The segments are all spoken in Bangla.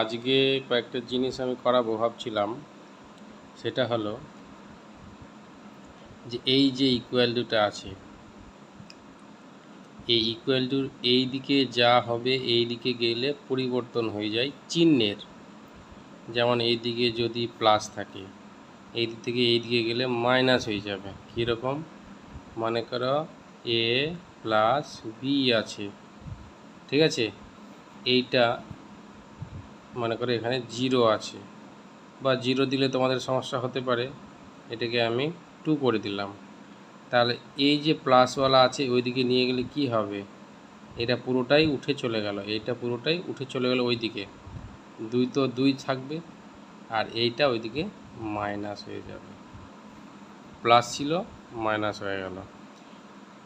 আজকে কয়েকটা জিনিস আমি করাবো ভাবছিলাম, সেটা হলো যে এই যে ইকুয়াল টুটা আছে, এই ইকুয়াল টুর এই দিকে যা হবে এই দিকে গেলে পরিবর্তন হয়ে যায় চিহ্নের। যেমন এই দিকে যদি প্লাস থাকে, এই দিক থেকে এই দিকে গেলে মাইনাস হয়ে যাবে। কীরকম? মনে করো এ প্লাস বি আছে, ঠিক আছে, এইটা মনে করো এখানে 0 আছে, বা 0 দিলে তোমাদের সমস্যা হতে পারে, এটাকে আমি 2 করে দিলাম। তাহলে এই যে প্লাসওয়ালা আছে ওইদিকে নিয়ে গেলে কি হবে? এটা পুরোটাই উঠে চলে গেল, এইটা পুরোটাই উঠে চলে গেল ওইদিকে, 2 তো 2 থাকবে, আর এইটা ওইদিকে মাইনাস হয়ে যাবে। প্লাস ছিল মাইনাস হয়ে গেল।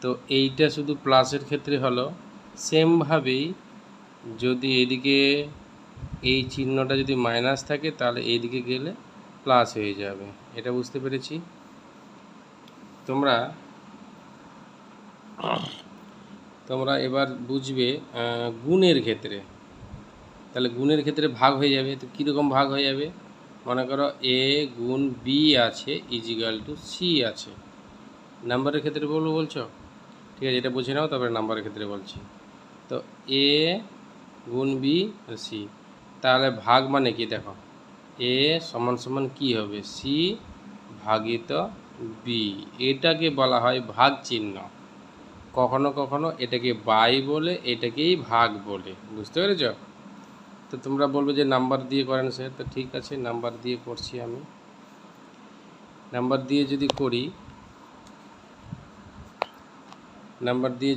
তো এইটা শুধু প্লাসের ক্ষেত্রে হলো। সেমভাবেই যদি এদিকে এই চিহ্নটা যদি মাইনাস থাকে তাহলে এইদিকে গেলে প্লাস হয়ে যাবে। এটা বুঝতে পেরেছি? তোমরা এবার বুঝবে গুণের ক্ষেত্রে। তাহলে গুণের ক্ষেত্রে ভাগ হয়ে যাবে। তো কীরকম ভাগ হয়ে যাবে? মনে করো এ গুণ বি আছে ইজিক্যাল টু সি আছে। নাম্বারের ক্ষেত্রে বলছো? ঠিক আছে, এটা বুঝে নাও, তারপরে নাম্বারের ক্ষেত্রে বলছি। তো এ গুণ বি সি, তাহলে ভাগ মানে কি? দেখো, এ সমান সমান কী হবে? সি ভাগিত বি। এটাকে বলা হয় ভাগ চিহ্ন। কখনো কখনো এটাকে বাই বলে, এটাকেই ভাগ বলে। বুঝতে পেরেছ? তো তোমরা বলবে যে নাম্বার দিয়ে করেন স্যার। তো ঠিক আছে, নাম্বার দিয়ে করছি আমি। নাম্বার দিয়ে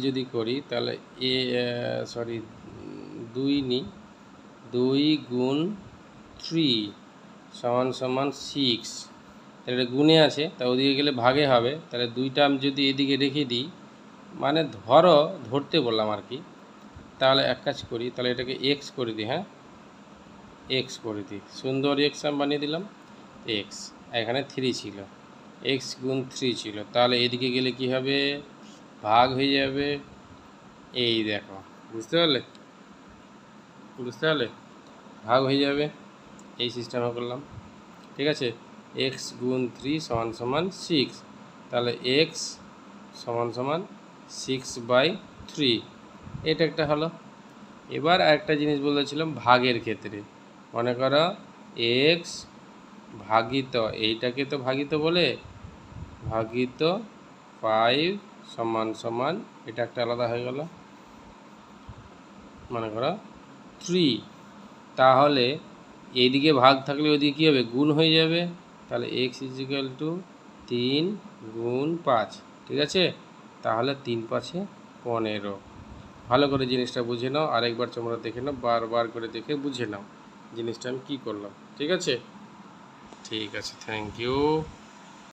যদি করি তাহলে সরি 2 নিই। 2 গুণ 3 সমান সমান 6। তাহলে এটা গুণে আছে, তা ওদিকে গেলে ভাগে হবে। তাহলে 2টা আমি যদি এদিকে রেখে দিই, মানে ধরতে বললাম আর কি, তাহলে এক কাজ করি, তাহলে এটাকে এক্স করে দিই। হ্যাঁ, এক্স করে দিই, সুন্দর এক্স আমি বানিয়ে দিলাম। এক্স এখানে 3 ছিল, এক্স গুণ 3 ছিল, তাহলে এদিকে গেলে কি হবে? ভাগ হয়ে যাবে। এই দেখো, বুঝতে পারলে? ভাগ হয়ে যাবে, এই সিস্টেমে করলাম। ঠিক আছে, এক্স গুণ 3 সমান সমান 6, তাহলে এক্স সমান সমান 6/3। এটা একটা হলো। এবার আরেকটা জিনিস বলেছিলাম ভাগের ক্ষেত্রে। মনে করো এক্স ভাগিত, এইটাকে তো ভাগিত বলে, ভাগিত 5 সমান সমান, এটা একটা আলাদা হয়ে গেল, মনে করো 3। তাহলে এইদিকে ভাগ থাকলে ওইদিকে কী হবে? গুণ হয়ে যাবে। তাহলে এক্স ইজিক্যাল টু 3 গুণ 5। ঠিক আছে, তাহলে 3 5 15। ভালো করে জিনিসটা বুঝে নাও, আরেকবার তোমরা দেখে নাও, বারবার করে দেখে বুঝে নাও জিনিসটা আমি কী করলাম। ঠিক আছে, থ্যাংক ইউ।